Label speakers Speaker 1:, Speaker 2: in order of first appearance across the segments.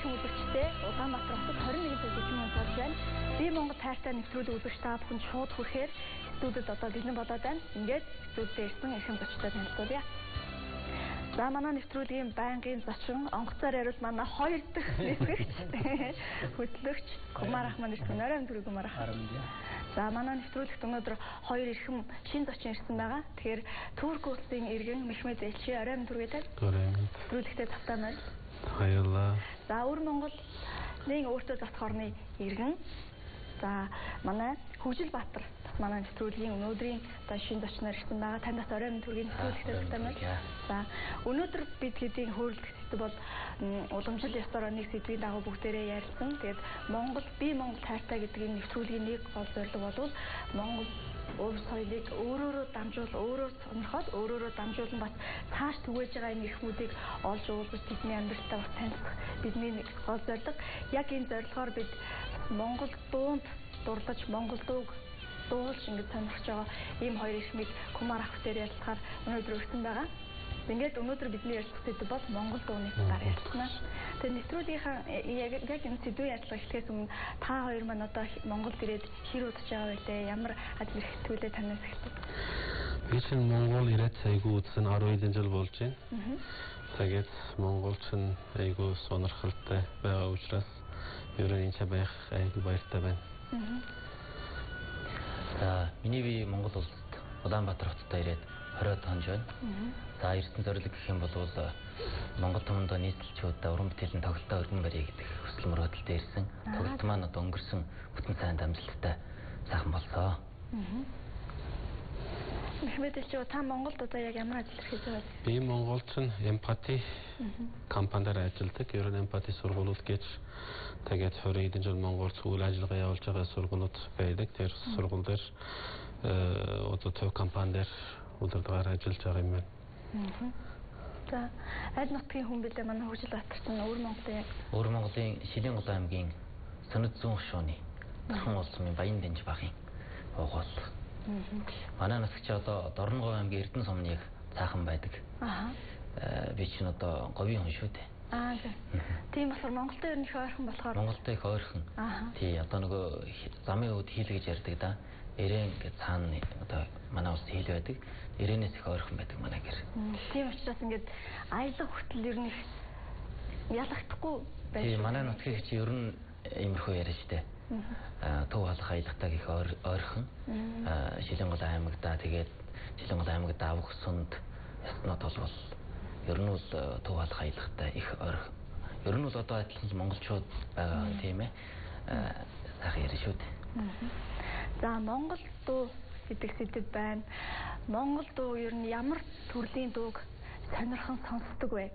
Speaker 1: ирхэн үзэгчтэй Улаанбаатар хотод 21 цаг 40 минут болж байна. Би Монгол тайртай нэвтрүүлэг үзэгч та бүхэнд шууд хүрэхээр студид одоо бэлэн болоод байна. Ингээд студид ирсэн эрхэм зочдтой танилцуулъя. За манай нэвтрүүлгийн байнгын зочин онгоцоор яриул манай 2 дахь нэвтрүүлэгч хөтлөгч Гумар Ахмад ирсэн. Оройн зүрх Гумар Ахмад. За манай нэвтрүүлэгт өнөөдөр 2 эрхэм шин зочин ирсэн байгаа. Тэгэхээр Турк улсын иргэн Мехмед Элчи оройн зүрхтэй. Нэвтрүүлэгтээ тавтаамаар.
Speaker 2: Баярлалаа.
Speaker 1: За өвөр Монголын өөртөө засах орны иргэн. За манай Хөгжил Баатар манай нэвтрүүлгийн өнөөдрийн шин зочноор ирсэн байгаа. Танаас оройн төргийн нэвтрүүлэгтээ тавтаамаар. За өнөөдөр бид хэдийн хөрөлдөгчд бол уламжлал ёс орныг сэдвийн дагуу бүгдээрээ ярилцсан. Тэгээд би Монгол тайртай гэдэг энэ нэвтрүүлгийн нэг гол зорилго бол Монгол ур соёлыг өөрөөрөө сонирхоод өөрөөрөө дамжуулан бас цааш түгээж байгаа юм эрхмүүдийг олж уулзаж тэдний амьдралтай бас танилцах бидний гол зорилго. Яг энэ зорилгоор бид Монгол дуунд дурлаж Монгол дууг дуулж ингэж сонирхож байгаа ийм 2 эрхмийг Гумар Ахмадээр ярилцахаар өнөөдөр өргөсөн байгаа. Ингээд өнөөдөр бидний ярилцах сэдв бол Монгол дууны талаар ярилцсан. Тэгээд нэвтрүүлгийнхаа яг энэ сэдвийн ярилцлага эхлэхээс өмнө та хоёр маань одоо Монголд ирээд хэр удаж байгаа вэ? Ямар ажил эрхтүүлээ танаас эхэлдэг?
Speaker 2: Би чинь Монгол ирээд айгүй үзсэн 12 жил болж байна. Тэгээд Монгол чинь айгүй сонирхолтой байгаа учраас ер нь энэ байх айгүй баяртай байна.
Speaker 3: За миний би Монгол улсад Улаанбаатар хотод ирээд 20 хонж байна. За ирсэн зорилго гэх юм бол Монгол томондоо нийслэлчүүдээ уран бүтээлийн тоглолтоо өргөн барья гэдэг хүсэл мөрөөдөлтэй ирсэн. Тоглолт маань одоо өнгөрсөн бүтэн сайн амжилттай сайхан болсоо.
Speaker 1: Мехмед Элчи та Монголд одоо яг ямар ажил хийж байгаа вэ?
Speaker 2: Би Монголд эмпати компанидаар ажилладаг. Ер нь эмпати сургуулиуд гэж тэгээд 20 хэдэн жил Монголд үйл ажиллагаа явуулж байгаа сургуулиуд байдаг. Тэр сургууль дээр одоо төв компанидаар удирдлагаар ажиллаж байгаа юм байна.
Speaker 1: За аль нутгийн хүн билээ манай Хөгжил Баатарт өвөр Монголын яг
Speaker 3: өвөр Монголын Шилэнгол аймгийн Сонид зүүн хшууны Тархан улсын Баян Дэнж багын угуул. Манай нутагч одоо Дорногов аймгийн Эрдэнэ сумны яг цаахан байдаг. Би чинь одоо говийн хүн шүү дээ.
Speaker 1: Тийм болохоор Монголтой ер нь их ойрхон болохоор
Speaker 3: Монголтой их ойрхон. Тий одоо нөгөө замын өвд хийл гэж ярьдаг да. Эрээн гэж цаана одоо манай улс хийл байдаг. Эрээнээс их ойрхон байдаг манай гэр.
Speaker 1: Тийм учраас ингээд аялал хүртэл ер нь ялагдахгүй байж.
Speaker 3: Тий манай нутгийн чи ер нь иймэрхүү яриа штэ. Төв халах аялалтаа их ойрхон. Шилэнгол аймагта тэгээд Шилэнгол аймагт авах сунд яснууд бол ер нь бол төв халах аялалтаа их ойрхон. Ер нь бол одоо адилхан монголчууд байгаа тийм ээ. Сайхан яриа шүү дээ.
Speaker 1: За Монгол дуу гэдэг сэдэв байна. Монгол дуу ер нь ямар төрлийн дууг сонирхон сонсдог вэ?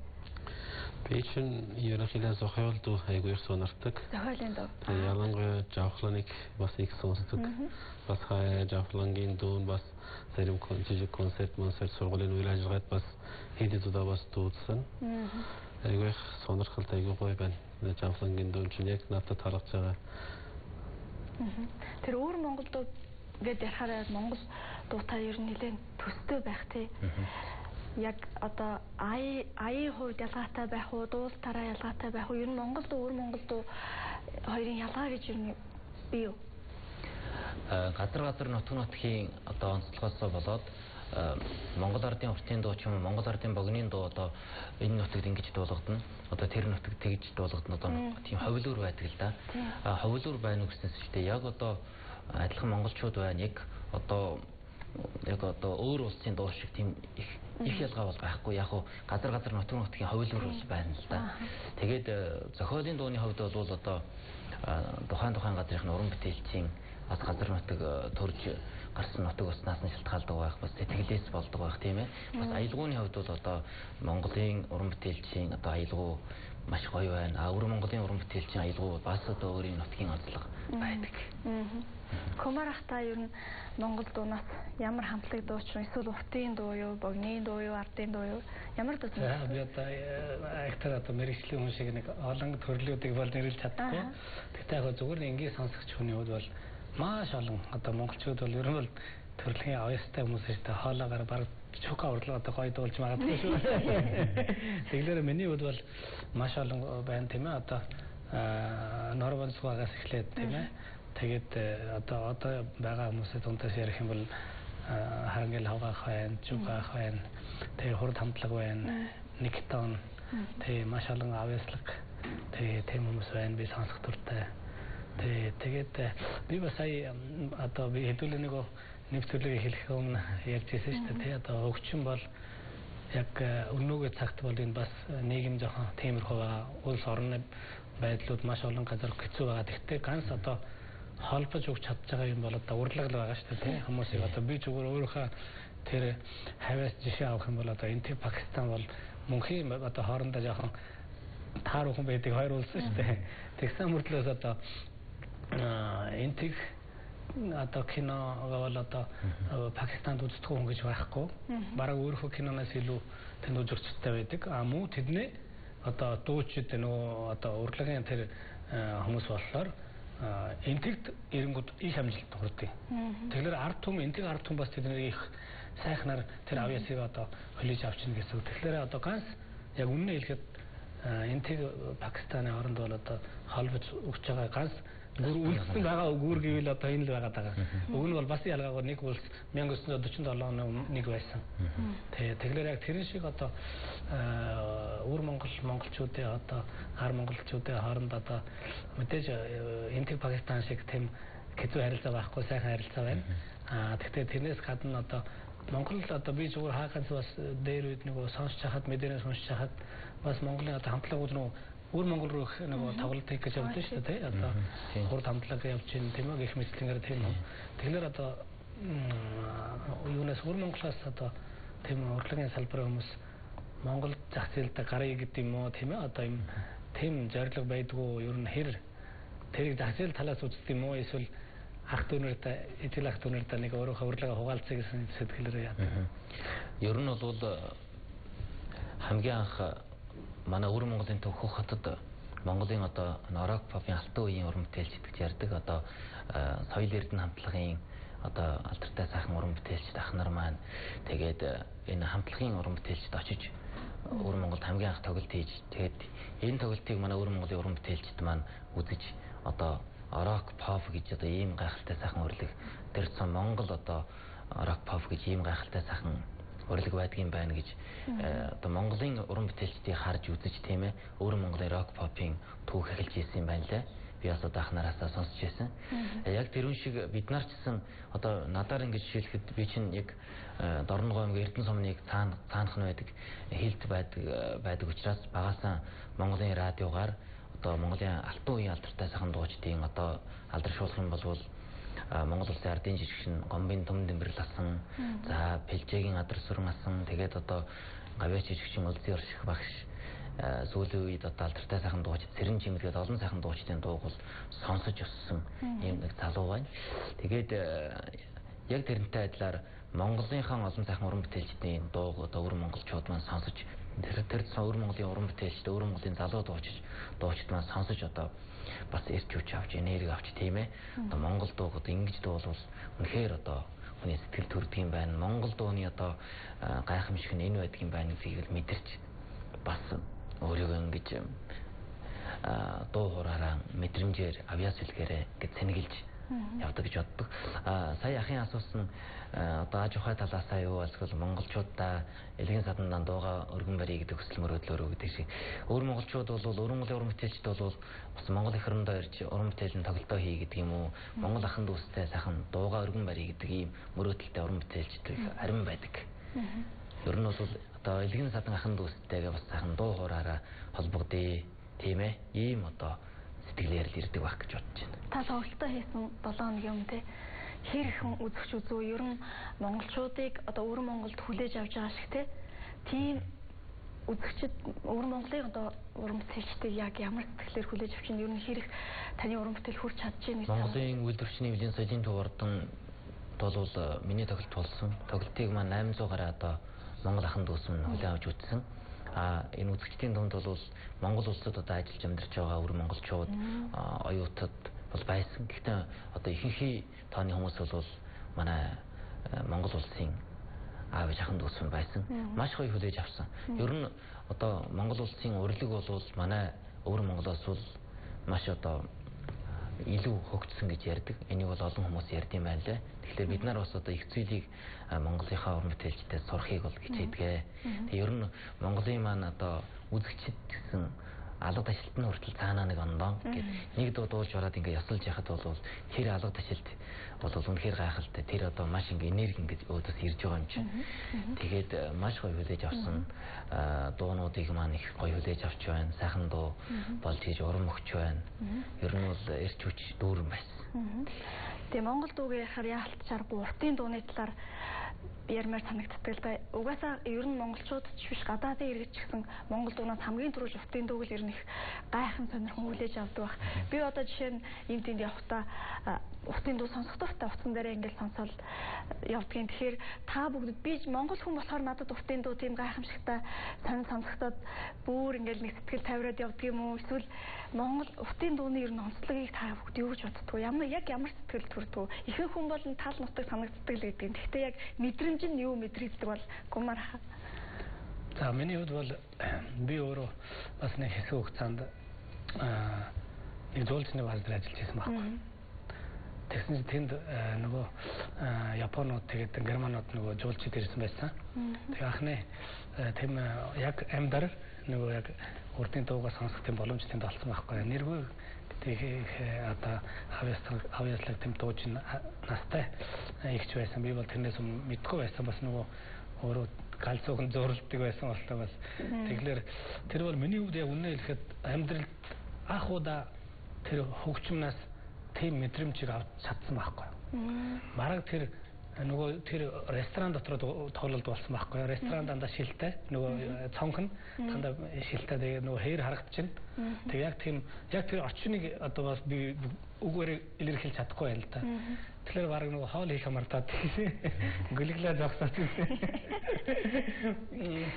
Speaker 2: Би чинь ерөнхийдөө зохиол дуу айгүй их сонирхдаг.
Speaker 1: Зохиолын дуу.
Speaker 2: Ялангуяа Жавхланыг бас их сонсдог. Бас Жавхлангийн дуу бас зарим жижиг концерт сургуулийн үйл ажиллагаанд бас хэд удаа бас дуудсан. Айгүй их сонирхолтой айгүй гоё байна. Жавхлангийн дуу чинь яг надад харагч байгаа.
Speaker 1: Тэр өвөр Монгол дуу гэдээ ярихаараа Монгол дуутай ер нь нэлээд төстэй байх тий. Яг одоо аяын хувьд ялгаатай байх уу, дуулалтаараа ялгаатай байх уу? Ер нь Монгол дуу, өвөр Монгол дуу хоёрын ялгаа гэж ер нь бий юу?
Speaker 3: Газар нутгийн одоо онцлогоосоо болоод Монгол ардын уртын дуу ч юм уу Монгол ардын богино дуу одоо энэ нутагт ингэж дуулагдана. Одоо тэр нутагт тэгж дуулагдана. Одоо тийм ховлуур байдаг л да. Ховлуур байна гэснээс ч тийм яг одоо адилхан монголчууд байна. Яг одоо өөр улсын дуу шиг тийм их ялгаа бол байхгүй. Яг уу газар нутгийн ховлуур бол байна л да. Тэгээд зохиолын дууны хувьд бол одоо тухайн газрын уран бүтээлчийн бас газар нутаг төрж гарсан нутаг уснаас нь шалтгаалдаг байх, бас сэтгэлээс болдог байх тийм ээ. Бас аялгауны хувьд бол одоо Монголын уран бүтээлчийн одоо аялгау маш гоё байна. Өвөр Монголын уран бүтээлчийн аялгау бас одоо өөрийн нутгийн онцлог байдаг.
Speaker 1: Гумар ах та ер нь Монгол дуунаас ямар хамтлаг дууч вэ? Эсвэл уртын дуу юу, богино дуу юу, ардын дуу юу? Ямар дуу вэ?
Speaker 4: Би одоо мэргэжлийн хүн шиг нэг олон төрлүүдийг бол нэрлэж чадахгүй. Тэгтээ яг зүгээр энгийн сонсогч хүний хувьд бол маш олон одоо монголчууд бол ер нь бол төрөлхийн оюустай хүмүүс шүү дээ. Хоолоогоор баг чука урдлага одоо гоё дуулж магадгүй шүү. Тэгэлэр миний хувьд бол маш олон байна тийм ээ. Одоо Норвенцгаагаас эхлээд тийм ээ. Тэгээд одоо байгаа хүмүүсээ дундаас ярих юм бол Харангил хавгаах байна, чугаах байна. Тэгээд хурд хамтлаг байна. Никтон тэгээд маш олон авьяаслаг тэгээд тийм хүмүүс байна. Би сонсох дуртай. Тэгээд би бас сая одоо би хэдүүлээ нэг зүйлийг хэлэх өмнө ярьж ирсэн шүү дээ. Одоо хөгжим бол яг өнөөгөө цагт бол энэ бас нийгэм жоохон тиймэрхүү байгаа. Улс орны байдлууд маш олон газар хэцүү байгаа. Тэгтээ ганц одоо холбож өгч чадж байгаа юм бол одоо урлаг л байгаа шүү дээ. Хүмүүсийг одоо би зүгээр өөрийнхөө тэр хавьяас жишээ авах юм бол одоо энэ Пакистан бол мөнхийн одоо хоорондоо жоохон тааруухан байдаг хоёр улс шүү дээ. Тэгсэн мөртлөөс одоо энтиг одоо киногоо бол одоо Пакистанд үздэг хүн гэж байхгүй. Бараг өөрийнхөө киноноос илүү тэнд үзэгчтэй байдаг. Мөн тэдний одоо дуучид нөгөө одоо урлагийн тэр хүмүүс болохоор энтэгт эренгүүд их амжилт хүрдэг. Тэгэхээр ард түмэн энтэг ард түмэн бас тэднийг их сайхнаар тэр авьяасыг одоо хөлөж авчна гэсэн үг. Тэгэхээр одоо ганц яг үнэн хэлэхэд энтэг Пакистаны оронд бол одоо холбож өгч байгаа ганц үлдсэн байгаа гүүр гэвэл одоо энэ л байгаа даа. Уг нь бол бас ялгаагаар нэг улс 1947 онд нэг байсан. Тэгэхээр яг тэрэн шиг одоо өвөр монголчуудын одоо гар монголчуудын хооронд одоо мэдээж энтэг Пакистан шиг тийм хэцүү харилцаа байхгүй, сайхан харилцаа байна. Тэгтээ тэрнээс гадна одоо Монгол одоо би зүгээр хааганц бас дээр үед нөгөө сонсч хахад мэдэрээ сонсч хахад бас Монголын одоо хамтлагууд нөгөө өвөр Монгол руу нөгөө тоглолт хийх гэж явдсан шүү дээ. Одоо хурд хамтлаг явж байна тийм ээ гэх мэтлэнгээр тийм үү. Тэгэхээр одоо юунаас өвөр Монголоос одоо тийм урлагийн салбарын хүмүүс Монгол зах зээлдээ гарыг гэдэг юм уу тийм ээ. Одоо юм тийм зорилго байдгүй ер нь тэрийг зах зээл талаас үздэг юм уу эсвэл ах дүүнэртэй эцэг ах дүүнэртэй нэг өөрийнхөө урлагаа хугаалцъя гэсэн сэтгэлээр яадаг.
Speaker 3: Ер нь бол хамгийн анх манай өвөр Монголын Төвхөх хотод Монголын одоо рок попын алтан үеийн уран бүтээлч гэж ярьдаг. Одоо соёл эрдэнэ хамтлагийн одоо алдартай сайхан уран бүтээлчд ах нар маань тэгээд энэ хамтлагийн уран бүтээлчд очиж өвөр Монголд хамгийн анх тоглолт хийж тэгээд энэ тоглолтыг манай өвөр Монголын уран бүтээлчд маань үзэж одоо рок pop гэж одоо ийм гайхалтай сайхан урлаг дэрсэн Монгол одоо рок pop гэж ийм гайхалтай сайхан урлаг байдгийн байна гэж одоо Монголын уран бүтээлчдийг харж үзэж тийм ээ өөр Монголын рок попын түүх эхэлж ирсэн юм байна лээ. Би бас одоо ах нараасаа сонсч байсан. Яг тэрүүн шиг бид нар ч гэсэн одоо надаар ингэж жишээлхэд би чинь яг Дорногой аймгийн Эрдэнэ сумныг цаанах нь байдаг хилд байдаг учраас багасаа Монголын радиогаар одоо Монголын алтан үеийн алдартай сайхан дуучдын одоо алдаршуулах юм бол Монгол улсын ардын жиргшин Гомбын Төм Дэмбэрэл асан, за Пэлжээгийн Адар Сүрэн асан, тэгээд одоо Гавьяач жиргшин Улсын Орших багш сүүлийн үед одоо алдартай сайхан дуучид Сэрэн Чимэлгээд олон сайхан дуучдын дууг бол сонсож өссөн юм нэг залуу байна. Тэгээд яг тэрнтэй адилаар Монголынхан олон сайхан уран бүтээлчдийн дууг одоо өвөр монголчууд маань сонсож тэр өвөр Монголын уран бүтээлчд өвөр Монголын залуу дуучид маань сонсож одоо бас эрч хүч авч энерги авч тийм ээ. Одоо Монгол дууг одоо ингэж дуулвал үнэхээр одоо хүний сэтгэл төрдөг юм байна. Монгол дууны одоо гайхамшиг нь энэ байдаг юм байна гэдгийг мэдэрч бас өөрийгөө ингэж дуу хураараа мэдрэмжээр авьяас хэлгээрээ гэж сэнгэлж явдаг гэж боддог. Сая ахын асуусан одоо аж ахуй талаасаа юу эсвэл монголчуудаа элгийн садандан дууга өргөн барья гэдэг хүсэл мөрөөдлөөрөө гэдэг шиг өөр монголчууд бол өөр Монголын уран бүтээлчд бол бас Монгол их орондоо ирж уран бүтээлийн тоглолтоо хий гэдэг юм уу Монгол ахын дүүстэй сайхан дууга өргөн барья гэдэг ийм мөрөөдөлтэй уран бүтээлчд харин байдаг. Ер нь бол одоо элгийн садан ахын дүүстэйгээ бас сайхан дуу хуураараа холбогдъё тийм ээ ийм одоо сэтгэлээр л ирдэг байх гэж бодож байна.
Speaker 1: Та тоглолтоо хийсэн 7 хоногийн өмнө те хэр ихэн үзэгч үзүү ер нь монголчуудыг одоо өвөр Монголд хүлээж авч байгаа шиг те тийм үзэгчд өвөр Монголын одоо уран бүтээлчдийг яг ямар сэтгэлээр хүлээж авч байна ер нь хэр их таны уран бүтээл хүрч чадж байна гэж
Speaker 3: Монголын үйлдвэрчний эвлэлийн соёлын төв ордон бол миний тоглолт болсон. Тоглолтыг маань 800 гараа одоо Монгол ахын дүүс нь хүлээн авч үзсэн. Энэ үзэгчдийн дунд бол Монгол улсад одоо ажиллаж амьдарч байгаа өвөр монголчууд оюутад бол байсан. Гэхдээ одоо ихэнхий тооны хүмүүс бол манай Монгол улсын аав ээж ахын дүүс байсан. Маш гоё хүлээж авсан. Ер нь одоо Монгол улсын урлаг бол манай өвөр Монголоос бол маш одоо илүү хөгжсөн гэж ярьдаг. Энийг бол олон хүмүүс ярьд юм байна лээ. Тэгэхээр бид нар бас одоо их зүйлийг Монголынхаа уран бүтээлчдээс сурахыг бол хичээдгээ. Тэгээ ер нь Монголын маань одоо үзэгчд гэсэн алга ташилтны хүртэл цаанаа нэг ондоо гэд нэг дуулж ороод ингээ ясалж яхад бол тэр алга ташилт бол үнэхээр гайхалтай. Тэр одоо маш ингээ энерги ингээ өөдөөс ирж байгаа юм чинь. Тэгээд маш гоё хүлээж авсан дуунуудыг маань их гоё хүлээж авч байна. Сайхан дуу болж хийж урам өгч байна. Ер нь бол эрч хүч дүүрэн байсан.
Speaker 1: Тэгээ Монгол дуугийн ярихаар яалтч аргагүй уртын дууны талаар ярмаар санагддаг л да. Угаасаа ер нь монголчууд ч биш гадаадын иргэд ч гэсэн монгол дуунаас хамгийн түрүүж уртын дууг л ер нь их гайхан сонирхон хүлээж авдаг баг. Би одоо жишээ нь энд тэнд явахдаа уртын дуу сонсохдоо утсан дээр ингээл сонсоод явдгийн. Тэгэхээр та бүгд би монгол хүн болохоор надад уртын дуу тийм гайхамшигтай сонсогдоод бүр ингээл нэг сэтгэл тавираад явдаг юм уу? Эсвэл монгол уртын дууны ер нь онцлогийг та бүгд юу гэж боддог вэ? Ямар сэтгэл төрдөг вэ? Ихэнх хүн бол тал нутаг санагддаг л гэдэг. Гэхдээ яг мэдрэмж нь юу мэдрэгддэг бол гомар хаа.
Speaker 4: За миний хувьд бол би өөрөө бас нэг хэсэг хугацаанд нэг зөөлчний бааз дээр ажиллаж байсан байхгүй. Тэгсэн чинь тэнд нөгөө Японууд тэгээд Германууд нөгөө жуулчид ирсэн байсан. Тэгээ анхны тэм яг амьдар нөгөө яг урдын дуугаа сонсох тийм боломж тэнд олсон байхгүй. Нэргүй тэгээ одоо хавьяаслаг тэм дууж настай ихч байсан. Би бол тэрнээс мэдгүй байсан. Бас нөгөө өөрөө галзуухан зурладаг байсан болтой бас. Тэгэхээр тэр бол миний хувьд яг үнэ хэлэхэд амьдралд анх удаа тэр хөгжмнаас тийм мэдрэмжийг авч чадсан байхгүй. Бараг тэр нөгөө тэр ресторан дотор тоглолт болсон байхгүй. Ресторан дандаа шилтэй нөгөө цонх нь дандаа шилтэй тэгээ нөгөө хээр харагдчихна. Тэгээ яг тэр орчныг одоо бас би үгээр илэрхийлж чадахгүй байл та. Тэгэхээр бараг нөгөө хоол хийх хамартаад гүлглээ зогсоод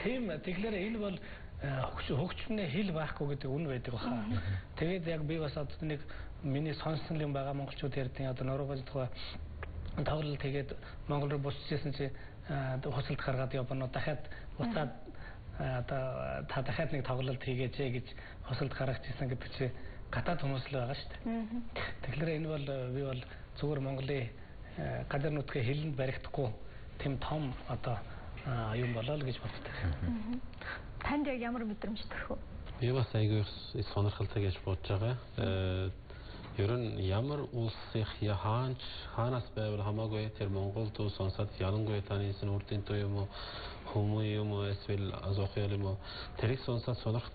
Speaker 4: тийм тэгэхээр энэ бол хөгжмөний хэл байхгүй гэдэг үн байдаг баха. Тэгээд яг би бас одоо нэг миний сонссон юм байгаа монголчууд ярьдیں۔ Одоо Норвегийн тухай тоглолт тэгээд Монгол руу босчихсон чи хосолд гаргаад явна. Дахиад буцаад одоо та дахиад нэг тоглолт хийгээч гэж хосолд гаргаж ирсэн гэдэг чи гадаад хүмүүс л байгаа шүү дээ. Тэгэхээр энэ бол би бол зүгээр Монголын газар нутгийн хэлэнд баригдахгүй тийм том одоо юм болоо л гэж боддог.
Speaker 1: Танд яг ямар мэдрэмж төрөх вэ?
Speaker 2: Би бас айгүй сонирхолтой гэж бодож байгаа. Ер нь ямар улсынх хаанаас байвал хамаагүй тэр Монгол дуу сонсоод ялангуяа таны урдын дуу юм уу хүмүүс юм уу эсвэл азохиал юм уу тэрийг сонсоод сонирхох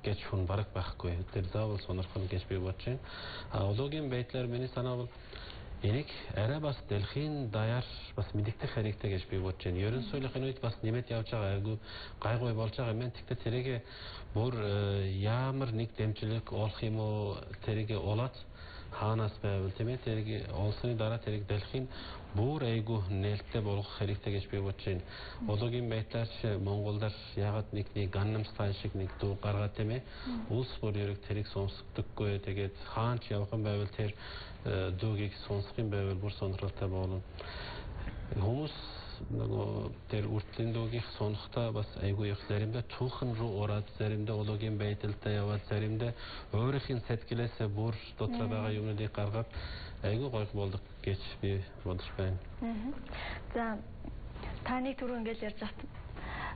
Speaker 2: гэж хүн бараг байхгүй. Тэр заавал сонирхно гэж би бодож байна. Ологийн байдлаар миний санаа бол энийг арай бас дэлхийн даяар бас мэдэгдэх хэрэгтэй гэж би бодож байна. Ерөн сүүлийнхэн үед бас нэмээд явж байгаа айгүй гайгүй болж байгаа юм. Тэгтээ тэрийг бүр ямар нэг дэмжлэг олох юм уу тэрийг олоод хаанаас байвал тийм ээ тэрийг олсны дараа тэрийг дэлхийн бүр айгүй нээлттэй болгох хэрэгтэй гэж би бодож байна. Ологийн байдлаар Монголдор ягаад нэг Gangnam Style шиг нэг дуу гаргаад тийм ээ улс бүр ерөг тэрийг сонсдоггүй. Тэгээд хаач явах юм байвал тэр дуугийг сонсох юм байвал бүр сонирхолтой болно. Хүмүүс нөгөө тэр уртлын дуугийг сонсохдоо бас айгүй их заримдаа түүхэн рүү ороод заримдаа ологийн байдалтай яваад заримдаа өөрийнхөө сэтгэлээсээ бүр дотроо байгаа юмнуудыг гаргаад айгүй гоё болдог гэж би бодож байна.
Speaker 1: За таны түрүү ингэж ярьж байхад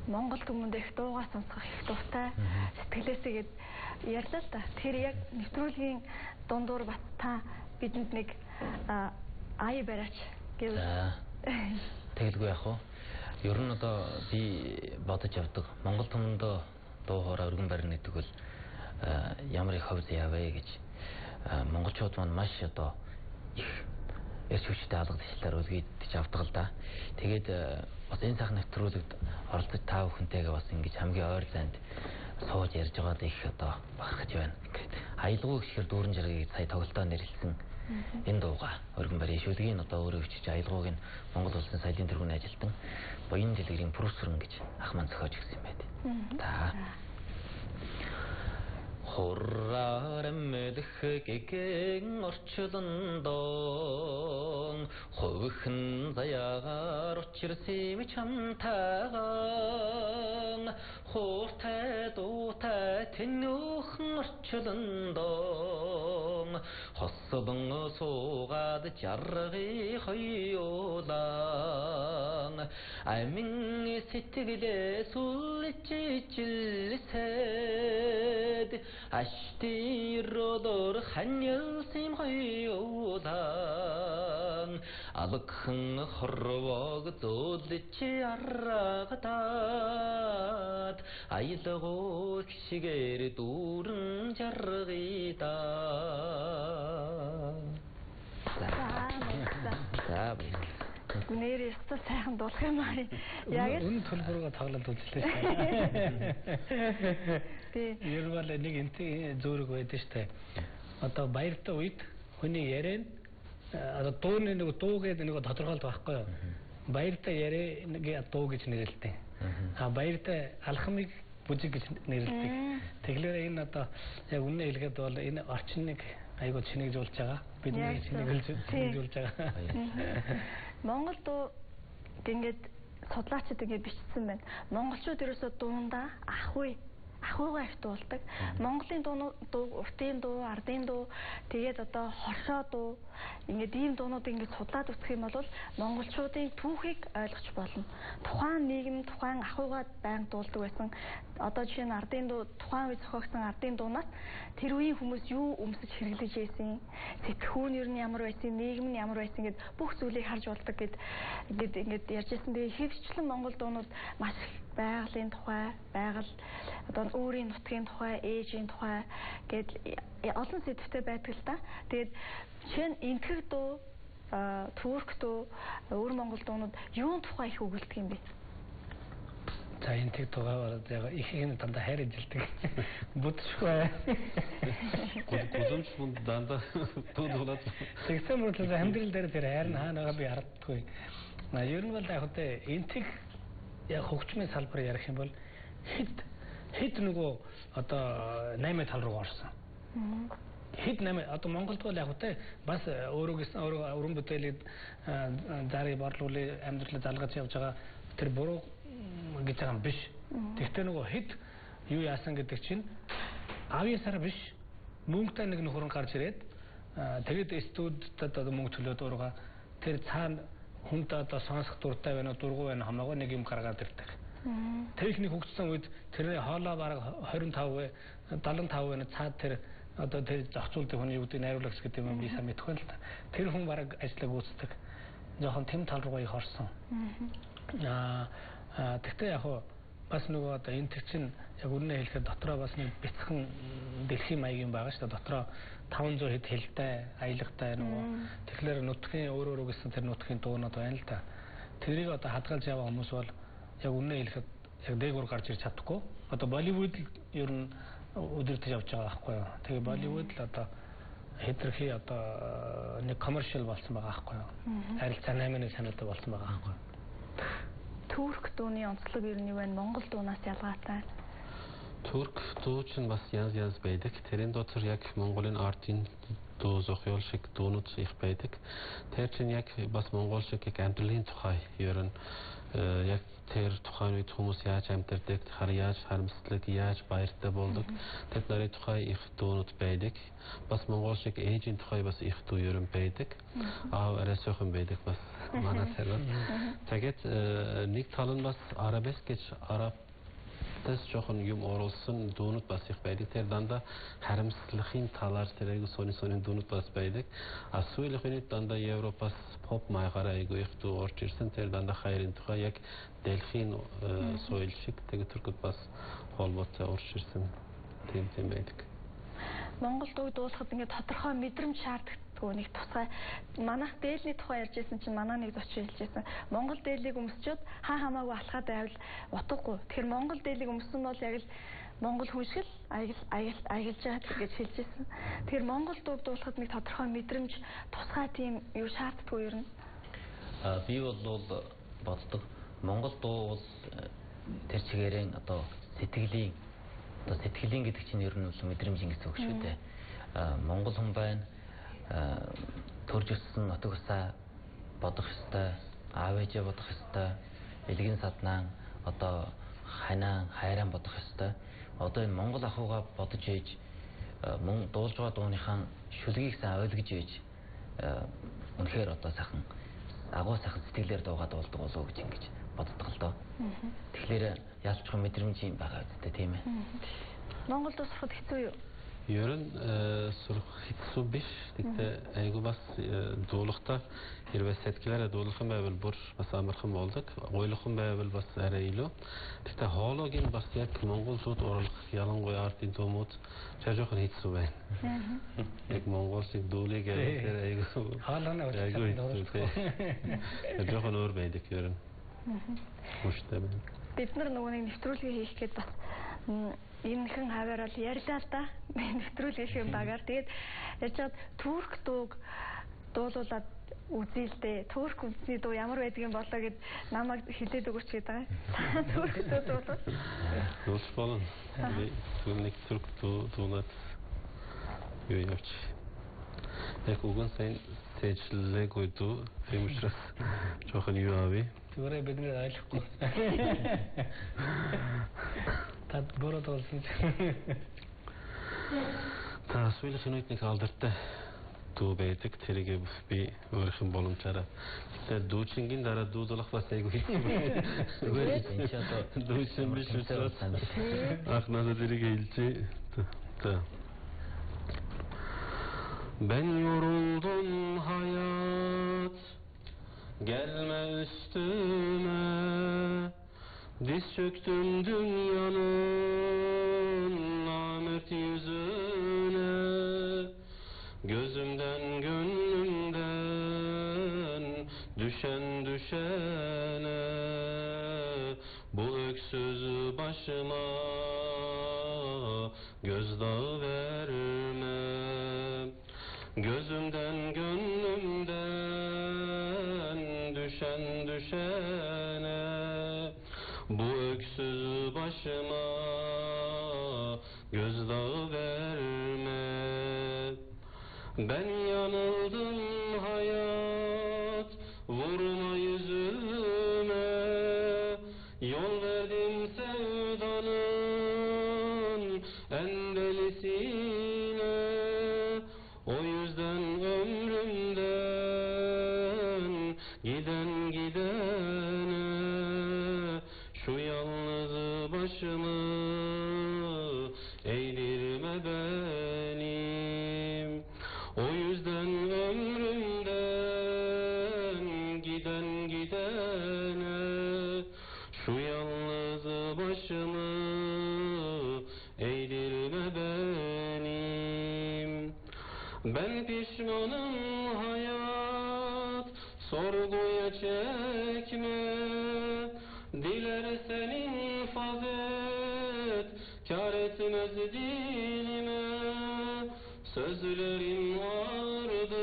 Speaker 1: Монгол түмэнд их дуугаа сонсох их дуртай сэтгэлээсээ ярьлаа л да. Тэр яг нэвтрүүлгийн дундуур бат та бидэнд нэг ая бариач гэв.
Speaker 3: Тэгэлгүй яах вэ? Ер нь одоо би бодож явдаг. Монгол түмэнд дуу хоорой өргөн барина гэдэг бол ямар их ховз яваа гэж монголчууд маань маш одоо их эрч хүчтэй алга ташилтаар үлгийдэж авдаг л да. Тэгээд бас энэ сайхан нэвтрүүлэгт оролцож та бүхэнтэйгээ бас ингэж хамгийн ойр зайд сууж ярьж байгаад их одоо бахархаж байна. Аялгау гэхээр дүүрэн жаргыг сая тоглолтоор нэрлсэн энэ дууга өргөн барь шүлгийн одоо өөрөө өчиж аялгауг нь Монгол улсын соёлын тэргүүний ажилтан Боён дэлгэрийн продюсер гэж ах маань зохиож өгсөн юм байт. За Хурраарэмэ дэх гэгэн орчлондоо хөвхөн заяагаар учирсан чамтайгаан хууртай дуутай тэнүүхэн орчлондоо хослон суугаад жаргыг хоёулаан амин сэтгэлээ сүлжижиллсэд аштиродор ханялсим хоёулаан алгхан хорвог зөөлчи аргатаад аялгоо гişгээр дүүрэн жаргидаа. За
Speaker 1: Нэр ястаа сайхан дуулах юм аа. Яг л
Speaker 4: үн төлбөрөөр тоглоод үзлээ шүү. Тий. Ер нь бол нэг энтэй зөөрөг байдаг шүү дээ. Одоо баяртай үед хүний яриан одоо дууны нэг дуугээд нэг тодорхойлт байхгүй юу? Баяртай яриаг дуу гэж нэрлэдэг. Баяртай алхмыг бүжиг гэж нэрлэдэг. Тэгэхээр энэ одоо яг үнэ хэлгээд бол энэ орчныг айгуу чинэгжүүлж байгаа. Бидний чинэгжүүлж байгаа.
Speaker 1: Монгол дуу ингээд судлаачид ингээд бичсэн байна. Монголчууд ерөөсөө дуундаа ахуйгаа их дуулдаг. Монголын дуу, уртын дуу, ардын дуу, тэгээд одоо хоршоо дуу ингээд ийм дуунууд ингээд судлаад үзэх юм бол монголчуудын түүхийг ойлгож болно. Тухайн нийгэм, тухайн ахуйгаа байнга дуулдаг байсан. Одоо жишээ нь ардын дуу, тухайн үе зохиогдсон ардын дуунаас тэр үеийн хүмүүс юу өмсөж хэрэглэж байсан, сэтгхүүн ер нь ямар байсан, нийгэм нь ямар байсан гэд бүх зүйлийг харж болдог гэд ингээд ярьжсэн. Тэгээ хэвчлэн монгол дуунууд маш байгалийн тухай, байгаль одоо өөрийн нутгийн тухай, ээжийн тухай гэд олон сэдвтэй байдаг л да. Тэгээд жишээ нь энтгэх дуу, турк дуу, өөр монгол дуунууд юун тухай их өгүүлдэг юм бэ?
Speaker 4: За энтгэх дуугаар их юм дандаа хайр ижилдэг. Будшгүй.
Speaker 2: Гудамж мund дандаа дуулаад
Speaker 4: тэгсэн мэт амьдрал дээр тэр хайр нь хаанаа би харддаггүй. Ер нь бол яг хөтэ энтгэх яг хөгжмийн салбар ярих юм бол хэд нөгөө одоо 8 тал руу орсон. Хэд 8 одоо Монголд бол яг хөтэ бас өөрөө өрөн бүтээлийг зарыг борлуулах амьдралаа залгаж явж байгаа тэр буруу гэж байгаа юм биш. Тэгтээ нөгөө хэд юу яасан гэдэг чинь авьяасаар биш мөнгөтэй нэг нөхөрөн гарч ирээд тэгээд студидад одоо мөнгө төлөөд ургаа тэр цаана хүнтэй одоо сонсох дуртай байна уу дургу байна хамаагүй нэг юм гаргаад ирдэг. Техник хөгжсөн үед тэрний хоолой бараг 25%, 75% цаад тэр одоо тэр зохицуулдаг хүний юу гэдэг найруулагч гэдэг юм би сайн мэдэхгүй л та. Тэр хүн бараг ажлыг үүсдэг. Жохон тэм тал руугаа их орсон. Тэгтээ яг бас нөгөө одоо энэ төр чинь яг үнэ хэлэхэд дотроо бас нэг бяцхан дэлхийн маягийн байгаа шүү дээ. Дотроо 500 хэд хэлтэй, аялагтай нөгөө тэгэхээр нутгийн өөр гэсэн тэр нутгийн дуунууд байна л та. Тэрийг одоо хадгалж яваа хүмүүс бол яг үнэ хэлэхэд яг дээгүүр гарч ирж чадахгүй. Одоо Болливуд ер нь өдөртөж явж байгаа байхгүй юу. Тэгээ Болливуд л одоо хэдэрхий одоо нэг коммершал болсон байгаа байхгүй юу. Харилцаа 8-ны санаатай болсон байгаа байхгүй юу.
Speaker 1: Турк дууны онцлог ер нь юу вэ? Монгол дуунаас ялгаатай.
Speaker 2: Турк дуу чинь бас янз байдаг. Тэрэн дотор яг Монголын артын дуу зохиол шиг дуунууд их байдаг. Тэр чинь яг бас монгол шиг яг амьдралын тухай ер нь яг тэр тухайн үед хүмүүс яаж амьдардаг, яаж харамсалтай, яаж баяртай болдог. Тэр нарын тухай их дуунууд байдаг. Бас монгол шиг ээжийн тухай бас их дуу ер нь байдаг. Арайсойхон байдаг бас манай сарвал. Тэгээд нэг тал нь бас арабеск гэж Тэс жоохон юм оруулсан дуунууд бас их байдаг. Тэр дандаа харамслахын талаар тэр айгу сони дуунууд бас байдаг. Асуух үед дандаа Европоос pop маягаар айгу их дуу орж ирсэн. Тэр дандаа хайрын тухай яг дэлхийн соёл шиг тэгээд түргүүд бас холбоотой орж ирсэн. Тийм байдаг.
Speaker 1: Монгол дуу дуулахад ингээд тодорхой мэдрэмж шаарддаг. Нэг тусгай манайх дээлний тухай ярьжсэн чинь манай нэг зочин хэлжсэн. Монгол дээлийг өмсчөөд хамаагүй алхаад байвал утгагүй. Тэгэхээр Монгол дээлийг өмсөн бол яг л Монгол хүн шиг л аялж байгаа гэж хэлжсэн. Тэгэхээр Монгол дуу дуулахад нэг тодорхой мэдрэмж тусгай тийм юу шаарддаг ер нь?
Speaker 3: Би бол боддог. Монгол дуу бол тэр чигээрээ одоо сэтгэлийн гэдэг чинь ер нь бол мэдрэмжийн гэсэн үг шүү дээ. Монгол хүн байна. Төрж өссөн нутаг усаа бодох ёстой, аав ээжээ бодох ёстой, элгэн саднаан одоо ханаа хайран бодох ёстой. Одоо энэ Монгол ахуйгаа бодож ээж мөн дуулж байгаа дууныхаа шүлгийг сайн ойлгож ээж үнэхээр одоо сайхан агуу сайхан сэтгэлээр дуугаад болдог болов уу гэж ингэж боддог л доо. Тэгэхээр ялчхан мэдрэмж юм байгаа үстэй тийм ээ.
Speaker 1: Монголд сурахад хэцүү юу?
Speaker 2: Ер нь сурах хэцүү биш. Тэгтээ айгу бас дуулахта хэрвээ сэтгэлээрээ дуулах юм байвал бүр бас амархан болдог. Ойлгох юм байвал бас арай илүү. Тэгтээ хоолойг нь бас яг монголчууд оруулах ялангуяа артын төмөд жоохон хэцүү байна. Яг монголчууд дуулыг айгу
Speaker 4: хаалганы
Speaker 2: жоохон өөр байдаг ер нь. Муштай байна.
Speaker 1: Бид нар нөгөө нэг нэвтрүүлгээ хийх гээд бас энэхэн хаваар л ярьлаа л да. Нэвтрүүлгээ шиг багаар. Тэгээд ярьж чад турк дууг дуулуулад үзээлдээ. Турк үзний дуу ямар байдгийг болоо гэд намайг хэлээд өгөөч гээд байгаа. Турк дуу дуулаа.
Speaker 2: Дуулж болно. Нэг турк дуулаад юу явууч. Яг уган сайн сэжлээгүй дуу. Тийм учраас жоохон юу авъя.
Speaker 4: Зүгээр бидний ойлгохгүй. Тад бород болсон.
Speaker 2: Та сүүлээс нэг алдартай дуу байдаг. Тэрийг би өөрийнхөө боломжоор дүүчингийн дараа дуулах бас айгүй хэцүү байна. Дүүчин биш учраас ахнаа тэрийг хэлжээ. Ben yoruldum hayat, gelme üstüme. Diz çöktüm dünyanın namert yüzüne. Gözümden gönlümden düşen düşene. Bu öksüz başıma gözdağı verme. Gözümden gönlümden düşen düşene. Bu öksüz başıma gözdağı verme. Ben yanıldım hayat, vurma yüzüme. Yol verdim sevdanın en delisine. O yüzden ömrümden giden gidene. Şu yalnız başımı eğdirme benim. O yüzden ömrümden giden gidene. Şu yalnız başımı eğdirme benim. Ben pişmanım hayat, sorguya çekme. Dilersen infaz et, kâr etmez dinime. Sözlerim ağırdır,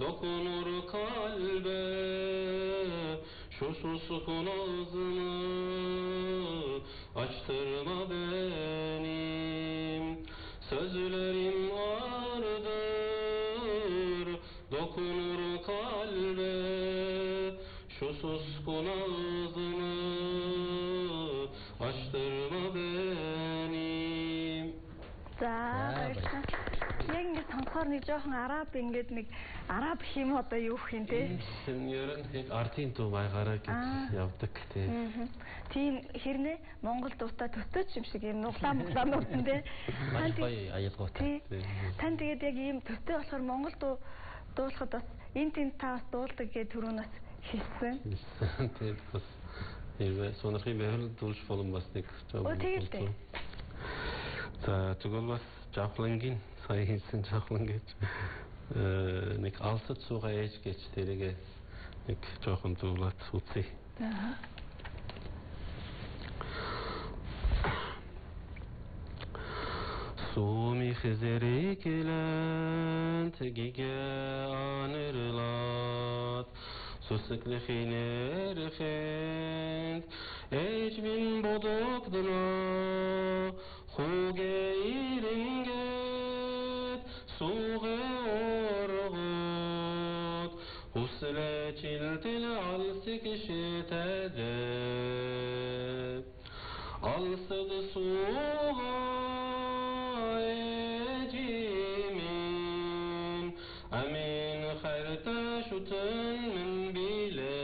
Speaker 2: dokunur kalbe. Şu suskun ağzını açtırma benim. Sözlerim ağırdır, dokunur kalbe. Şu suskun ağzını açtırma benim.
Speaker 1: За баярлалаа. Яг ингэ сонсохоор нэг жоохон араб ингээд нэг араб хим одоо юу гэх юм те.
Speaker 2: Ер нь артын дуу байгаараа гэж явдаг тий.
Speaker 1: Тийм хэрнээ Монгол дуутай төтөч юм шиг юм нуглаанууд нь те.
Speaker 3: Маш гоё аялгуутай.
Speaker 1: Тань тэгээд яг ийм төтөө болохоор Монгол дуу дуулахад бас энэ та бас дуулдаг гэж түрүүнээс хэлсэн.
Speaker 2: Тэгээд бас хэрвээ сонирхын байвал дуулж болон бас нэг
Speaker 1: тэгээд
Speaker 2: за тэгвэл бас жавхлангийн сая хэлсэн жавхлан гэж нэг алсад суугаа ээж гэж тэрийг нэг жоохон дуулаад үзье. Sumi khizeri kilent gige anirlat. Susukli khiner khent ej min bodok dına. Huge iringe suğu orğut Usle çiltil alsı kişi tecep Alsıdı suğa ecimin Amin hayrta şutun min bile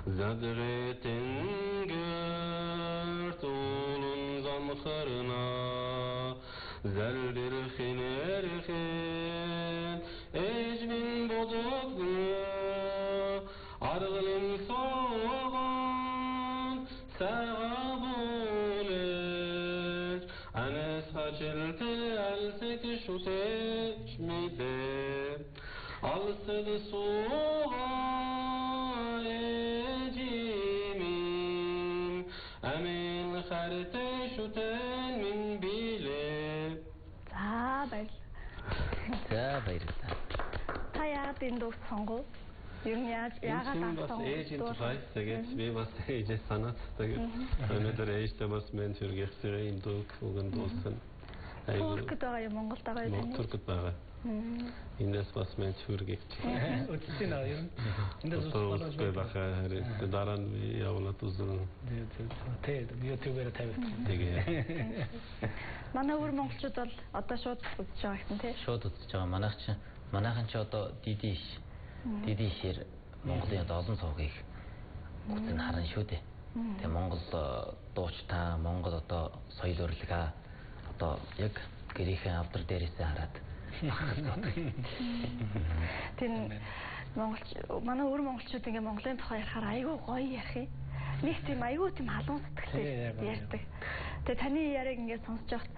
Speaker 2: Zadretin gört olun zamkırına Zeldir hinerhin ecmin boduklu Argılın soğan sağabuler Anes haçıltı elsek şu seçmide Alsıdı suğa ecimin Amin harte şuten min bile
Speaker 1: За баярлалаа.
Speaker 3: За баярлалаа.
Speaker 1: Та яагаад энэ дуу сонгов? Ер нь яагаад
Speaker 2: бас ээжийн тухай тэгээд би бас ээжээ санаад тэгээд өнөөдөр ээжтэй бас мен түргэхсэрээ энэ дууг өгөн дуусан.
Speaker 1: Туркд байгаа юм Монголд байгаа юм.
Speaker 2: Туркд байгаа. Эндээс бас мен түргэх.
Speaker 4: Үтсийн аа юм. Эндээс
Speaker 2: бас бахаа дараа нь явуулаад үзэн.
Speaker 4: Тэгээд YouTube-ээр тавьчих.
Speaker 2: Тэгээ.
Speaker 1: Манай өөр монголчууд бол одоо шууд үзэж байгаа гэсэн тий.
Speaker 3: Шууд үзэж байгаа. Манайхан ч одоо дидишээр Монголын одоо олон цовгийг үзэн харна шүү дээ. Тэгээ Монгол дуучтай, Монгол одоо соёл урлагаа одоо яг гэрийнхэн авдар дээрээсээ хараад
Speaker 1: тийм манай өөр монголчууд ингээ Монголын тухай ярихаар айгүй гоё ярих юм. Нэг тийм айгүй тийм халуун сэтгэлтэй ярьдаг. Тэгээ таны яриаг ингээ сонсож байхад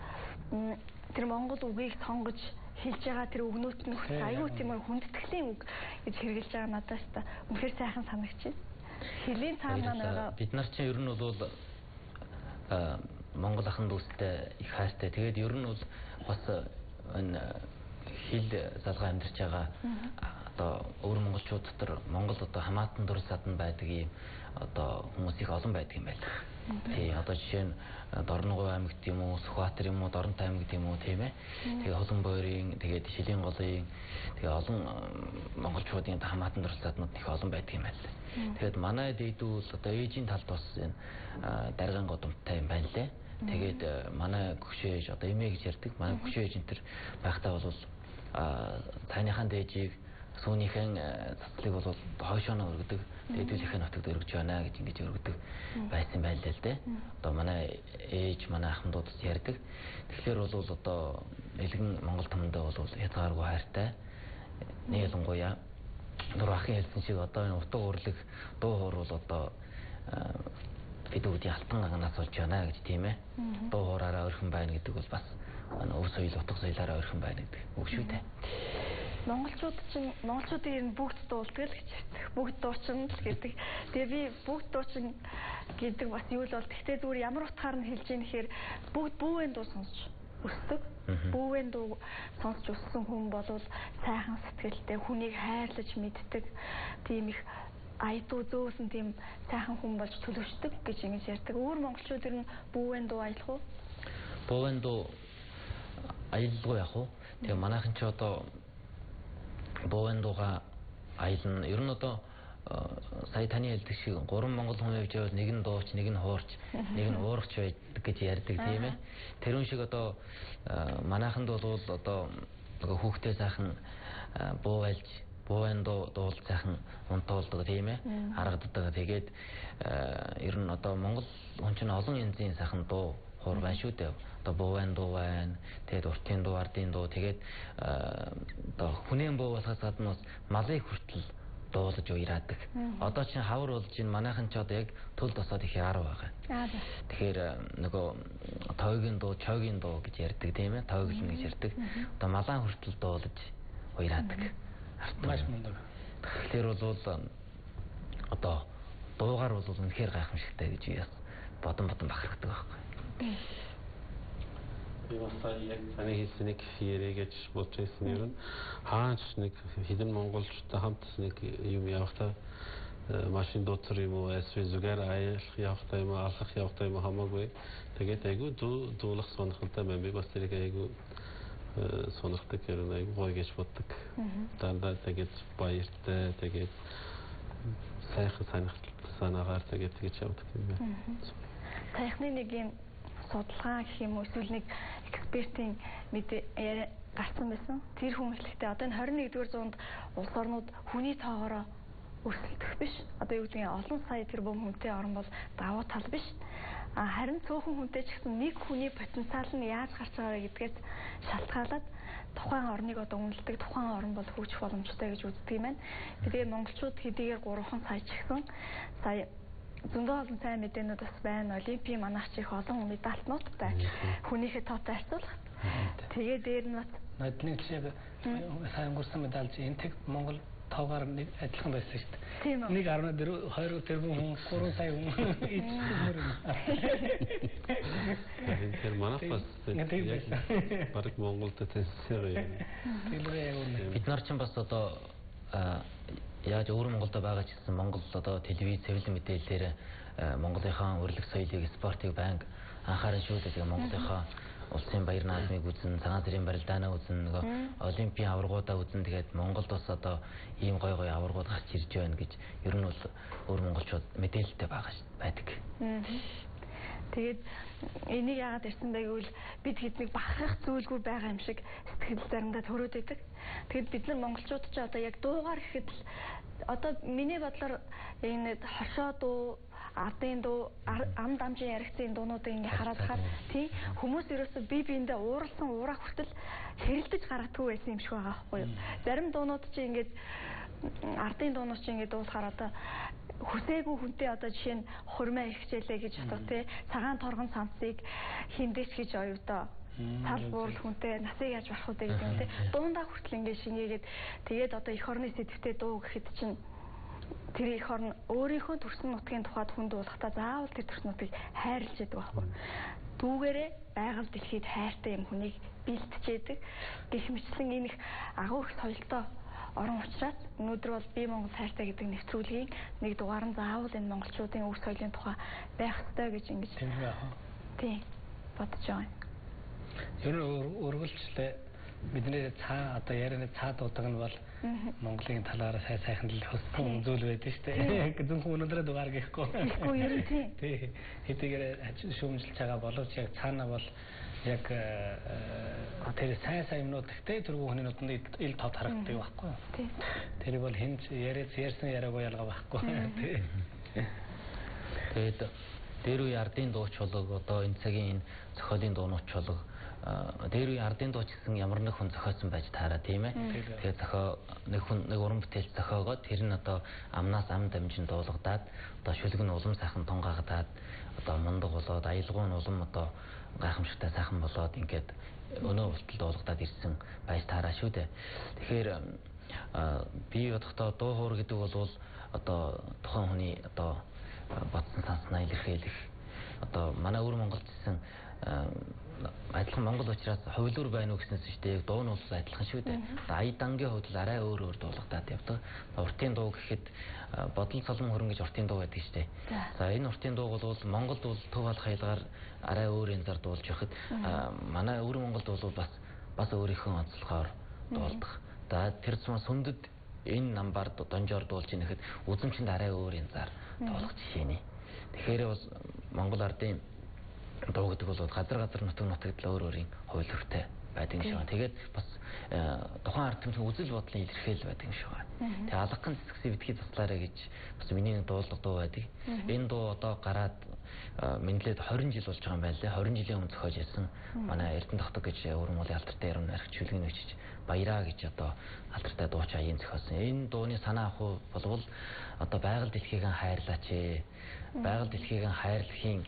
Speaker 1: тэр монгол үгийг сонгож хэлж байгаа тэр үгнүүд нь айгүй тийм хүндэтгэлийн үг гэж хэрэгжилж байгаа надаас та үнэхээр сайхан санагч. Хэлийн цаанаа байгаа.
Speaker 3: Бид нар чинь ер нь бол Монгол ахын дүүстэй их хайртай. Тэгээд ер нь бол бас энэ хил залгаа амьдарч байгаа одоо өөр монголчууд дотор Монгол одоо хамаатан дур садан байдаг юм одоо хүмүүс их олон байдаг юм байна. Тий одоо жишээ нь Дорногов аймаг гэм үү, Сүхбаатар юм уу, Доронтой аймаг гэм үү тийм ээ. Тэгээ Холон бойрын, тэгээд Шилийн голын тэгээ олон монголчуудын хамаатан дур саднууд их олон байдаг юм байна. Тэгээд манай дэдүүд одоо ээжийн талд бас энэ дарган годомтой юм байна лээ. Тэгээд манай гүшээж одоо эмээ гэж ярьдаг. Манай гүшээж энэ төр байхдаа бол тааныхан дээжийг сүүнийхэн цацлыг бол хойшооноо өргөдөг. Дээдүүлийнхээ нутагт өргөж байна гэж ингэж өргөдөг байсан байл л дээ. Одоо манай ээж, манай ахмадууд ярьдаг. Тэгэхээр бол одоо элгэн Монгол томдоо бол язгааргүй хайртай. Нэг ялангуяа нур ахын хэлсэн шиг одоо энэ утга урлаг дуу хоор бол одоо бид үүдийн алтан аганаас болж байна гэж тийм ээ. Дуу хоораараа өрхөн байна гэдэг бол бас өв соёл, утга соёлаараа өрхөн байна гэдэг үг шүү дээ.
Speaker 1: Монголчуудын ер нь бүгд дуулдаг л гэж ярьдаг. Бүгд дуучин л гэдэг. Тэгээ би бүгд дуучин гэдэг бас юу л бол гэхдээ зүгээр ямар утгаар нь хэлж ийм гэхээр бүгд бүүвэн дуу сонсож өсдөг. Бүүвэн дуу сонсож өссөн хүн бол сайхан сэтгэлтэй, хүнийг хайрлаж мэддэг. Тийм их айдуу зөөсөн тийм сайхан хүн болж төлөвшдөг гэж ингэж ярьдаг. Өөр монголчууд ер нь бүүвэн дуу аялах уу?
Speaker 3: Бүүвэн дуу аялалгүй яах вэ? Тэгээ манайхан ч одоо бүүвэн дууга аялна. Ер нь одоо сая таны хэлдэг шиг 3 монгол хүн явж явал нэг нь дууч, нэг нь хуурч, нэг нь уургач байдаг гэж ярьдаг тийм ээ. Тэрүүн шиг одоо манайханд бол одоо хүүхдээ сайхан буувайлж бүүвэн дуул сайхан унтуулдаг тийм ээ. Харагддаг. Тэгээд ер нь одоо монгол хүн чинь олон янзын сайхан дуу хуур байна шүү дээ. Одоо бүүвэн дуу байна. Тэгээд уртын дуу, ардын дуу. Тэгээд одоо хүнэн буу болохоос гадна бас малыг хүртэл дуулаж уяраадаг. Одоо чинь хавар болж ин манайхан ч одоо яг төл тосоод их яар байгаа. Тэгэхээр нөгөө тойгийн дуу, чойгийн дуу гэж ярьдаг тийм ээ. Тойглон гэж ярьдаг. Одоо малаан хүртэл дуулаж уяраадаг.
Speaker 4: Маш мундаг.
Speaker 3: Тэгэхээр бол одоо дуугаар бол үнэхээр гайхамшигтай гэж яас бодон бахархдаг байхгүй.
Speaker 2: Би бас яг таны хэлсэнийг яригэж бодож байсан юм. Хаач нэг хэдэн монголчтой хамт нэг юм явахдаа машин дотор юм уу эсвэл зүгээр аялах явахдаа юм уу алхах явахдаа юм хамаагүй. Тэгээд айгүй дуулах сонирхолтой байна. Би бас тэрийг айгүй сонирхдаг хэрэг гоё гэж боддог. Дандаа тэгээд баяртай тэгээд сайхан санаагаар тэгээд тэгж явдаг юм байна.
Speaker 1: Саяхны нэг юм судалгаа гэх юм уу эсвэл нэг экспертийн мэдээ гарсан байсан. Тэр хүмүүслэгтээ одоо энэ 21-р зуунд улс орнууд хүний тоогоороо өрсөлдөх биш. Одоо юу гэдгийг олон сая тэрбум хүнтэй орн бол давуу тал биш. Харин цөөхөн хүнтэй ч гэсэн нэг хүний потенциал нь яаж гарч байгаа гэдгээс шалтгаалаад тухайн орныг одоо үнэлдэг, тухайн орн бол хөгжих боломжтой гэж үздэг юм байна. Тэгээд монголчууд хэдийгээр 3 сая ч гэсэн сая зөндөө олон сайн мэдээнүүд бас байна. Олимпийн манаач их олон медальтнуудтай хүнийхээ тоотой харьцуулах. Тэгээд дээр нь бас
Speaker 4: Нодны жишээ сайн өнгөрсөн медаль чинь энтэг Монгол тоогоор нэг адилхан байсан шүү дээ. 1.4 тэрбум хүн 3 сая хүн ичмээр юм.
Speaker 2: Тэр манайх бас баг Монголд тэнцсээр юм.
Speaker 3: Бид нар ч бас одоо яаж өөр Монголд байгаа ч гэсэн Монгол одоо телевиз, цэвэрлэн мэдээлэлээр Монголынхаа өрлөг соёлыг, спортыг байнга анхааран шүүдэг. Монголынхаа улсын баяр наадмыг үзэн, цагаан сэрийн барилдаанаа үзэн, Олимпийн аваргуудаа үзэн тэгээд Монголд бас одоо ийм гой аваргууд гарч ирж байна гэж ер нь бол өөр монголчууд мэдээлэлтэй байдаг.
Speaker 1: Тэгээд энийг яагаад ирсэн бэ гэвэл бид хэднийг бахархах зүйлгүй байгаа юм шиг сэтгэл заримдаа төрөөд байдаг. Тэгэд бид нар монголчууд ч одоо яг дуугаар ихэд л одоо миний бодлоор энэ хошоо дуу, ардын дуу, ам дамжин яригцсан дуунуудыг ингээ хараад хахад тийм хүмүүс ерөөсөө бие биендээ ууралсан уураа хүртэл хэрэлдэж гаргадаггүй байсан юм шиг байгаа байхгүй юу. Зарим дуунууд чи ингээд ардын дуунууд чи ингээд дуулахаар одоо хүсээгүй хүнтэй одоо жишээ нь хурмаа ихчээлээ гэж бодох тий цагаан торгон цамцыг хиндэж гэж оюутаа тал буурал хүнтэй насыг яаж барах вэ гэдэг юм тий дуундаа хүртэл ингээд шингээгээд тэгээд одоо эх орны сэдвтэй дуу гэхэд чинь тэр эх орн өөрийнхөө төрсөн нутгийн тухайд хүн дуулахдаа заавал тэр төрсөн нутгийг хайрлаж яадаг байхгүй дүүгээрээ байгаль дэлхийд хайртай юм хүнийг бэлтжээдэг гэх мэтлэн энэ их агуу их соёлтой орон учраас өнөөдөр бол бие Монгол хайртай гэдэг нэвтрүүлгийн нэг дугаар нь заавал энэ монголчуудын өв соёлын тухай байх ёстой гэж ингэж тийм бодож байгаа юм.
Speaker 4: Ер нь өргөлжлээ бидний цаа одоо ярианы цаа дуудаг нь бол Монголын талаараа сайхан л хөссөн зүйл байдаг шүү дээ. Зөвхөн өнөөдрөө дугаар гэхгүй.
Speaker 1: Гэхгүй ер нь тийм.
Speaker 4: Тий. Хэдийгээр шүүмжилж байгаа боловч яг цаана бол яг тэр сайн юмнууд ихтэй тэргүй хүний нүдэнд ил тод харагддаг байхгүй юу?
Speaker 1: Тий.
Speaker 4: Тэр бол хинч ярьсан яриагүй ялгаа байхгүй. Тий.
Speaker 3: Тэгээд дээр үе ардын дууч болог одоо энэ цагийн энэ зохиолын дуунууч болог дээр үе ардын дууч гэсэн ямар нэг хүн зохиосон байж таараа тийм ээ. Тэгээд нэг уран бүтээл зохиогоод тэр нь одоо амнаас ам дамжин дуулгадаад одоо шүлэг нь улам сайхан тунгагдаад одоо мундаг болоод аялгау нь улам одоо гайхамшигтай сайхан болоод ингээд өнөө болтол дуулгадаад ирсэн байж таараа шүү дээ. Тэгэхээр би бодохдоо дуу хоор гэдэг бол одоо тухайн хүний одоо бодсон санснаа илэрхийлэх одоо манай өвөр Монголд гэсэн адилхан Монгол учраас хувилуур байна уу гэснээс шүү дээ. Дуу нь бол адилхан шүү дээ. Ая дангийн хувьд арай өөр дуулгадаад явдаг. Уртын дуу гэхэд бодол солон хөрөн гэж уртын дуу байдаг шүү дээ. За энэ уртын дуу бол Монголд бол төв алх хайлгаар арай өөр янзаар дуулж явахад манай өвөр Монголд бол бас өөрийнхөө онцлогоор дуулдаг. За тэр зам сүндэд энэ намбар донжоор дуулжийнэхэд үзэмчэнд арай өөр янзаар дуулах жишээний. Тэгэхээр бол Монгол ардын дуу гэдэг бол газар нутагт л өөр өөрийн хууль өртөө байдаг юм шиг байна. Тэгээд бас тухайн ард түмний үзэл бодлын илэрхийлэл байдаг юм шиг байна. Тэгээ алгахын цэцгсээ битгий туслаарэ гэж бас миний нэг дуулга дуу байдаг. Энэ дуу одоо гараад мэдлээд 20 жил болж байгаа юм байна лээ. 20 жилийн өмнө зохиож ирсэн. Манай Эрдэнэ тогтог гэж өвөр Монголын алдартай яруу найрагч чөлгөний нэгжиж баяраа гэж одоо алдартай дууч аян зохиосон. Энэ дууны санаа авах болвол одоо байгаль дэлхийг хайрлаач ээ. Байгаль дэлхийг хайрлахын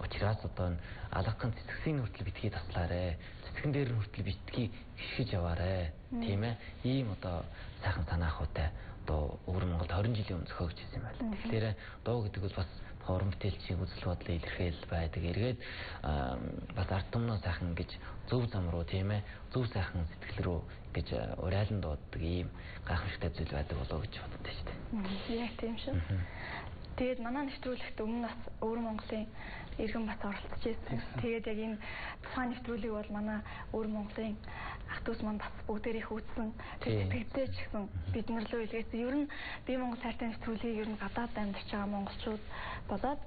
Speaker 3: учраас одоо алгахын цэцгсийн хүртэл битгий таслаарэ. Цэцгэн дээр хүртэл битгий гიშгэж яваарэ. Тийм ээ. Ийм одоо сайхан санаа авахтай одоо өвөр Монголд 20 жилийн өмнө зохиогч ирсэн юм байна. Тэгэхээр дуу гэдэг бол бас уран бүтээлчийн үзэл бодлын илэрхийлэл байдаг. Эргээд бас ард түмнээ сайхан гэж зөв зам руу тийм ээ зөв сайхан сэтгэл рүү гэж урайлан дууддаг ийм гайхамшигтай зүйл байдаг болоо гэж боддог шүү дээ.
Speaker 1: Яг тийм шүү. Тэгээд манай нэвтрүүлэгт өмнө бас өвөр Монголын иргэн бат оролцож байсан. Тэгээд яг энэ тухайн нэвтрүүлгийг бол манай өвөр Монголын ах トゥ ус маань бас бүгдээр их үзсэн. Сэтгэлдээ ч гэсэн бидний рүү илгээсэн. Ер нь бие Монгол хайртай нэвтрүүлгийг ер нь гадаад амьдарч байгаа монголчууд болоод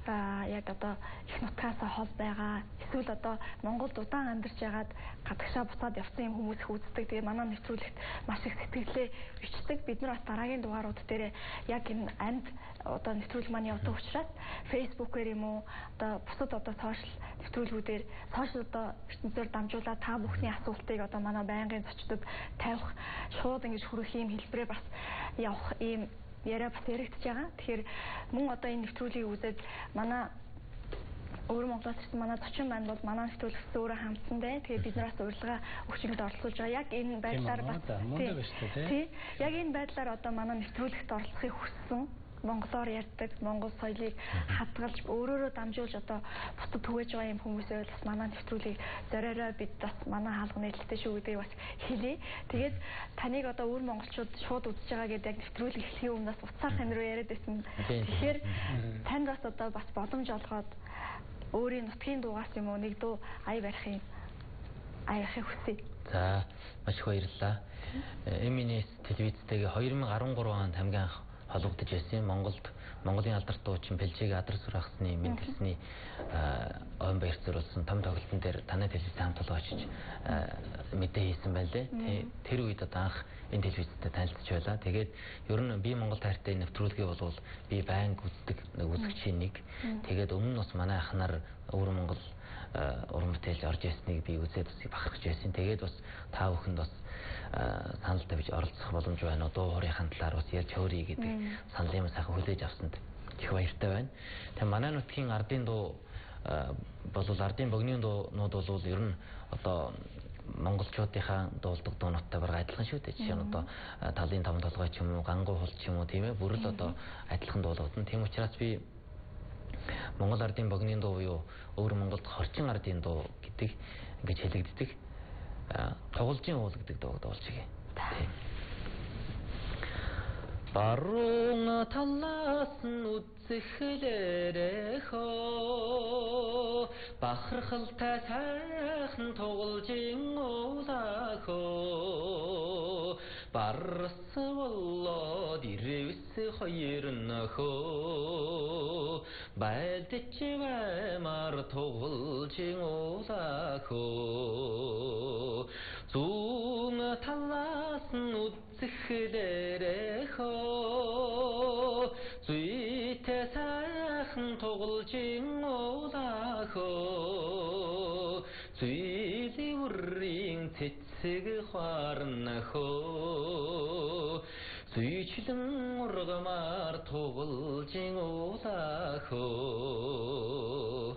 Speaker 1: яг одоо их нутгаасаа хол байгаа эсвэл одоо Монголд удаан амьдарч ягаад гадагшаа буцаад явсан юм хүмүүс их үздэг. Тэгээ манай нэвтрүүлэгт маш их сэтгэлээ бичдэг. Бид нар бас дараагийн дугаарууд дээр яг энэ амьд одоо нэвтрүүлэг маань явдаг учраас Facebook-ээр юм уу одоо бусад одоо сошиал нэвтрүүлгүүдээр сошиал одоо ертөнцөөр дамжуулаад та бүхний асуултыг одоо манай байнгын зочдод тавих шууд ингэж хүрэх юм хэлбэрээр бас явах ийм яриа бас яригдж байгаа. Тэгэхээр мөн одоо энэ нэвтрүүлгийг үзээд манай өөр Монголоос ирсэн манай зочин байна бол манай нэвтрүүлэгт өөрөө хамтсан дээ. Тэгээд бид нараас урилга өгчингөд оролцуулж байгаа. Яг энэ байдлаар бас тий. Яг энэ байдлаар одоо манай нэвтрүүлэгт оролцохыг хүссэн. Монголоор ярьдаг, монгол соёлыг хадгалж өөрөөрөө дамжуулж одоо бусдад түгээж байгаа юм хүмүүсээ бас манай нэвтрүүлгийг зориороо бид бас манай хаалга нийтлэлтэй шүү гэдгийг бас хэлье. Тэгээд таныг одоо өөр монголчууд шууд үзэж байгаа гэдэг яг нэвтрүүлэг эхлэхийн өмнөөс уцаар тань руу яриад байсан. Тэгэхээр танд бас одоо бас боломж олгоод өөрийн нутгийн дуугаас юм уу нэг дуу ая барихыг хүсье.
Speaker 3: За маш их баярлалаа. MNS телевизтэйгээ 2013 онд хамгийн анх холбогдож байсан. Монголын алдарт дуучин Бэлжиг Адар сүр ахсны мэндэлсний ойн баяр зориулсан том тоглолтын дээр танай телевизтэй хамт олгоочж мэдээ хийсэн байна лээ. Тэр үед одоо анх энэ телевизтэй танилцж байлаа. Тэгээд ер нь би Монгол тайртай нэвтрүүлгээ болвол би байнга үздэг үзэгчийн нэг. Тэгээд өмнө нь бас манай ахнаар өөр Монгол уран бүтээлж орж ирснийг би үзээд бас бахархаж байсан. Тэгээд бас та бүхэнд бас санал тавьж оролцох боломж байна. Дуу хоорынхаа талаар бас ярьж хөөрье гэдэг саналын сайхан хүлээж авсанд их баяртай байна. Тэгээ манай нутгийн ардын дуу болвол ардын богино дуунууд бол ер нь одоо монголчуудынхаа дуулдаг дуунуудтай бараг адилхан шүү дээ. Жишээ нь одоо талын том толгой ч юм уу, гангуу хул ч юм уу тийм ээ бүрэл одоо адилхан дуулагдана. Тийм учраас би Монгол ардын богино дуу буюу өөр Монголд хорчин ардын дуу гэдэг ингэж хэлэгддэг. Тоглолжийн уул гэдэг дууг дуулчихъя. Баруун талаас нь үзэхлээрээ хөө бахархалтай сайхан тоглолжийн уулаа хөө барс болоод ирвэс хоёр нөхөө байдч баймар тоглолжийн уулаа хөө зүүн талаас нь үзэхлээрээ хөө зүйтэй сайхан тоглолжийн уулаа хөө зүйливрийн цэцэг хуарна хөө зүйчлэн ургамаар тоглолжийн уулаа хөө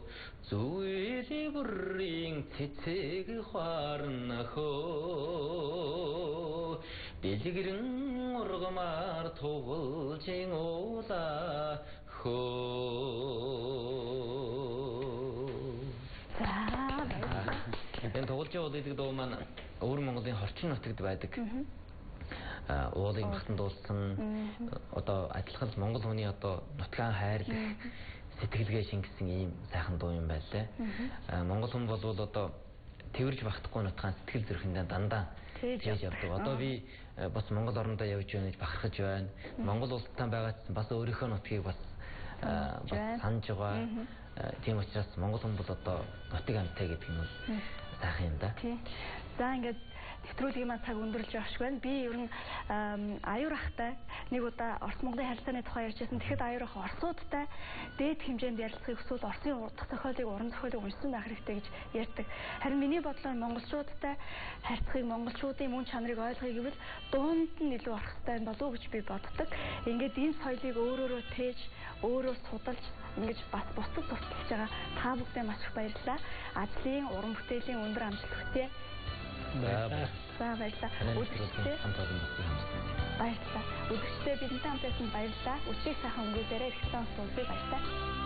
Speaker 3: зүйливрийн цэцэг хуарна хөө дэлгэрэн ургамаар тоглолжийн уулаа хөө. Энэ тоглолжийн уул гэдэг дуу маань өөр Монголын хорчин нутагт байдаг. Уулын багтан дуулсан одоо адилхан Монгол хүний одоо нутгаан хайрлах сэтгэлгээ шингэсэн ийм сайхан дуу юм байлаа. Монгол хүн болвол одоо тэрж багтахгүй нутгаан сэтгэл зүрхэндээ дандаа хийж явдаг. Одоо би бас Монгол орондоо явж байна гэж бахархаж байна. Монгол улстай байгаа ч бас өөрийнхөө нутгийг бас санаж байгаа. Тийм учраас Монгол хүн бол одоо нутаг амьтаа гэдэг нь бол сайхан юм да.
Speaker 1: За ингээд нэвтрүүлгийн маань цаг өндөрлж явах шиг байна. Би ер нь аюур ахтай нэг удаа Орос Монголын харилцааны тухай ярьж байсан. Тэгэхэд аюур ах орсуудтай дээд хэмжээнд ярилцахыг хүсвэл Оросын уран зохиолыг уншсан байх хэрэгтэй гэж ярьдаг. Харин миний бодлоор монголчуудтай харьцахыг монголчуудын мөн чанарыг ойлгохыг гэвэл дуунд нь илүү орох хэрэгтэй болов уу гэж би боддог. Ингээд энэ соёлыг өөрөөрөө тээж өөрөө судалж ингэж бас бусдад сурталчилж байгаа та бүхэнд маш их баярлалаа. Ажлын уран бүтээлийн өндөр амжилт хүсье. За баярлалаа. Үзэгчдээ баярлалаа. Үзэгчдээ бидэнтэй хамт байсан баярлалаа. Өчиг сайхан өнгөрөөрэй. Эрхтэн сонсогч баярлалаа.